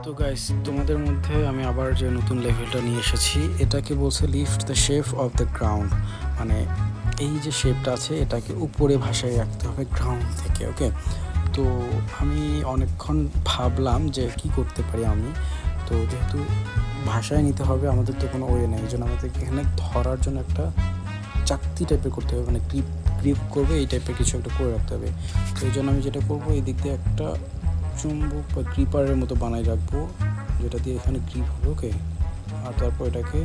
তো গাইস, তোমাদের মধ্যে আমি আবার যে নতুন লেভেলটা নিয়ে এসেছি, এটাকে বলছে lift the shape of the ground. মানে এই যে শেপটা আছে এটাকে উপরে ভাসায় রাখতে হবে গ্রাউন্ড থেকে। ওকে, তো আমি অনেকক্ষণ ভাবলাম যে কি করতে পারি আমি। তো যেহেতু ভাষায় নিতে হবে, আমাদের তো কোনো ওয়ে নেই, এই জন্য আমাদেরকে এখানে ধরার জন্য একটা চাকতি টাইপের করতে হবে, মানে গ্রিপ করবে এই টাইপের কিছু একটা করে রাখতে হবে। তো এই জন্য আমি যেটা করবো, এই দিক দিয়ে একটা চুম্বক বা গ্রিপারের মতো বানাই রাখবো, যেটা দিয়ে এখানে গ্রিপ হবে। ওকে, আর তারপর এটাকে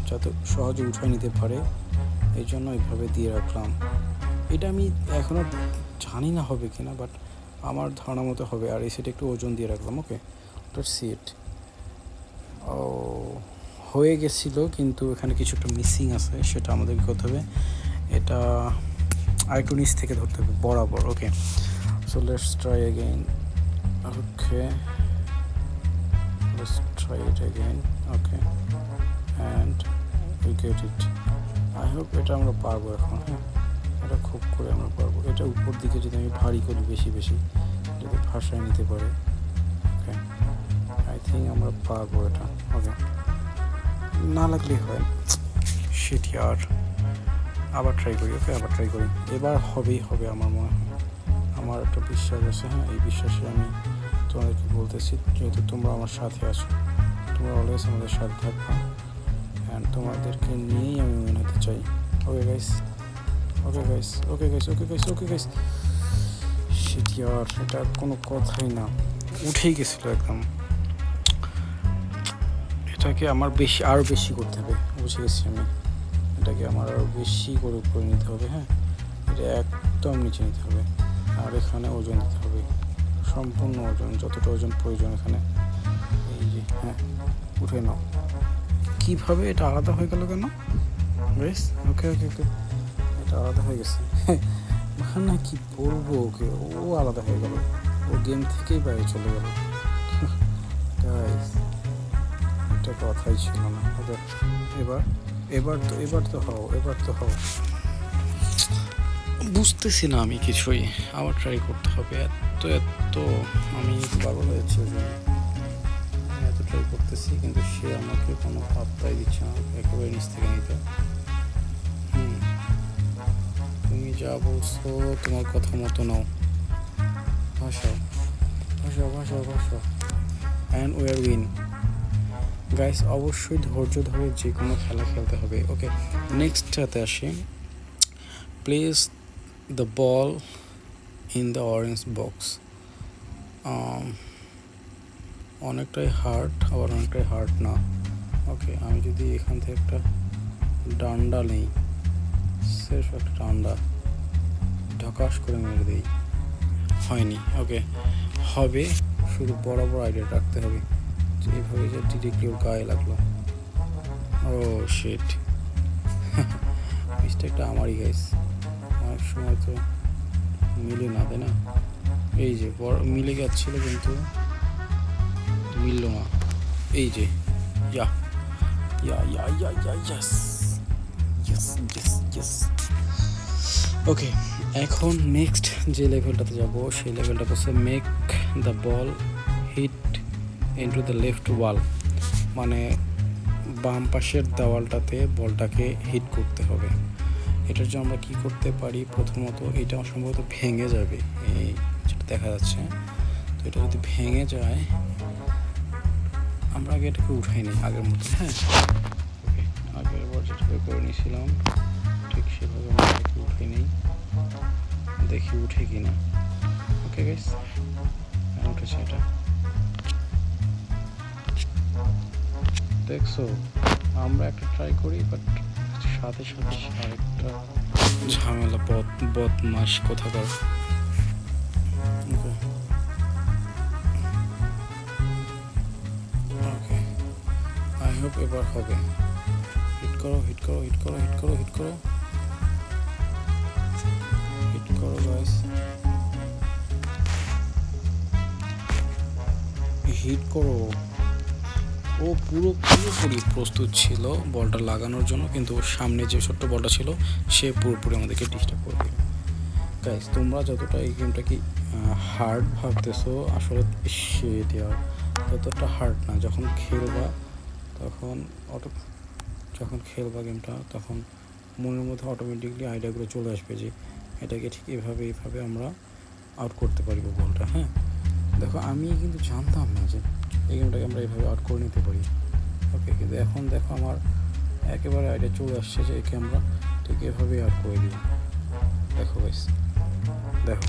যাতে সহজে উঠায় নিতে পারে এই জন্য এইভাবে দিয়ে রাখলাম। এটা আমি এখনও জানি না হবে কিনা, বাট আমার ধারণা মতো হবে। আর এই সেটা একটু ওজন দিয়ে রাখলাম। ওকে, লেটস সি ইট। ও, হয়ে গেছিলো, কিন্তু এখানে কিছু একটা মিসিং আছে, সেটা আমাদেরকে করতে হবে। এটা আরেকটু নিচ থেকে ধরতে হবে বরাবর। Okay, so let's try again. Okay, let's try it again. Okay, and we get it. I hope এটা আমরা পারবো এখন। হ্যাঁ, এটা খুব করে আমরা পারবো। এটা উপর দিকে যদি আমি ভারী করি বেশি বেশি, যদি ভাষায় নিতে পারে। ওকে, আই থিঙ্ক আমরা পারবো এটা। ওকে, না লাগলেই হয়। শিট ইয়ার, আবার ট্রাই করি। ওকে, আবার ট্রাই করি। এবার হবেই হবে আমার মনে হয়, আমার একটা বিশ্বাস আছে। হ্যাঁ, এই বিশ্বাসে আমি তোমাদেরকে বলতেছি, যেহেতু তোমরা আমার সাথে আছো, তোমরা অলওয়েজ আমাদের সাথে থাকবা, অ্যান্ড তোমাদেরকে নিয়েই আমি উইন হতে চাই। Okay guys, okay guys, okay guys, okay guys, okay guys. Shit ইয়ার, এটা কোনো কথাই না, উঠেই গেছিলো একদম। এটাকে আমার আরও বেশি করতে হবে, বুঝে গেছি আমি। এটাকে আমার আরও বেশি করে উপরে নিতে হবে। হ্যাঁ, এটা একদম নিচে নিতে হবে, আর এখানে ওজন দিতে হবে, সম্পূর্ণ ওজন, যতটা ওজন প্রয়োজন এখানে। এই যে, হ্যাঁ, উঠে নাও। কীভাবে এটা আলাদা হয়ে গেল কেন? বেশ, ওকে ওকে ওকে, এটা আলাদা হয়ে গেছে। না, কি বলবো, ওকে ও আলাদা হয়ে গেল, ও গেম থেকেই বাইরে চলে গেল। এটা কথাই ছিল না। ওকে, এবার তো হও। বুঝতেছি না আমি কিছুই, আবার ট্রাই করতে হবে। এত আমি পাগল হয়েছি, আমি এত ট্রাই করতেছি, কিন্তু সে আমাকে কোনো পাত্তাই দিচ্ছে না, একেবারে নিচ থেকে নিতে। তুমি যা বলছো তোমার কথা মতো নাও, ভাষাও and we are win. Guys, অবশ্যই ধৈর্য ধরে যে কোনো খেলা খেলতে হবে। ওকে, নেক্সটটাতে আসি। Place the ball in the orange box. অনেকটাই হার্ড, আবার অনেকটাই হার্ড না। ওকে, আমি যদি এখান থেকে একটা ডান্ডা নেই, সেরফ একটা ডান্ডা ঢকাশ করে মেরে দিই, হয়নি। ওকে, হবে, শুধু বরাবর আইডিয়া রাখতে হবে, যে এইভাবে যে ডিরেক্টলি ওর গায়ে লাগলো। ও শিট, মিস্টেকটা আমারই গাইস। অনেক সময় তো মিলে না, তাই না? এই যে মিলে যাচ্ছিল, কিন্তু মিলল না। এই যে ওকে, এখন নেক্সট যে লেভেলটাতে যাব, সেই লেভেলটা হচ্ছে make the ball hit into the left wall. মানে বাম পাশের দেওয়ালটাতে বলটাকে হিট করতে হবে। এটার জন্য আমরা কী করতে পারি, প্রথমত এটা সম্ভবত ভেঙে যাবে, এই যেটা দেখা যাচ্ছে। তো এটা যদি ভেঙে যায়, আমরা আগে এটাকে উঠাই নিই আগের মতো। হ্যাঁ, ওকে, আগের বার যেটাকে করে নিয়েছিলাম ঠিক সেভাবে আমরা এটাকে উঠে নিই, দেখি উঠে কি না। ওকে গাইস, উঠেছে। এটা দেখছো, আমরা একটা ট্রাই করি, বাট সাথে আরেকটা ঝামেলা, বদমাশ কোথাকার। ওকে, আই হোপ এবার হবে। হিট করো গাইস, হিট করো। ও পুরোপুরি প্রস্তুত ছিল বলটা লাগানোর জন্য, কিন্তু সামনে যে ছোট্ট বলটা ছিল সে পুরোপুরি আমাদেরকে ডিস্টার্ব করে দিল। গাইস, তোমরা যতটা এই গেমটা কি হার্ড ভাবতেছো, আসলে শিট ইয়ার, ততটা হার্ড না। যখন খেলবা গেমটা, তখন মনের মধ্যে অটোমেটিকলি আইডিয়াগুলো চলে আসবে যে এটাকে ঠিক এইভাবে আমরা আউট করতে পারবো বলটা। হ্যাঁ, দেখো আমি কিন্তু জানতাম না যে এই গেমটাকে আমরা এইভাবে আউট করে নিতে পারি। ওকে, কিন্তু এখন দেখো আমার একেবারে আইডিয়া চলে আসছে যে একে আমরা ঠিক এভাবেই আউট করে দিব। দেখো গাইস, দেখো।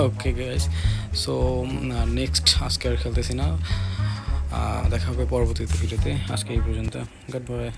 ওকে গাইস, সো নেক্সট আজকে আর খেলতেছি না, দেখা হবে পরবর্তীতে ভিডিওতে। আজকে এই পর্যন্ত, গুড বাই।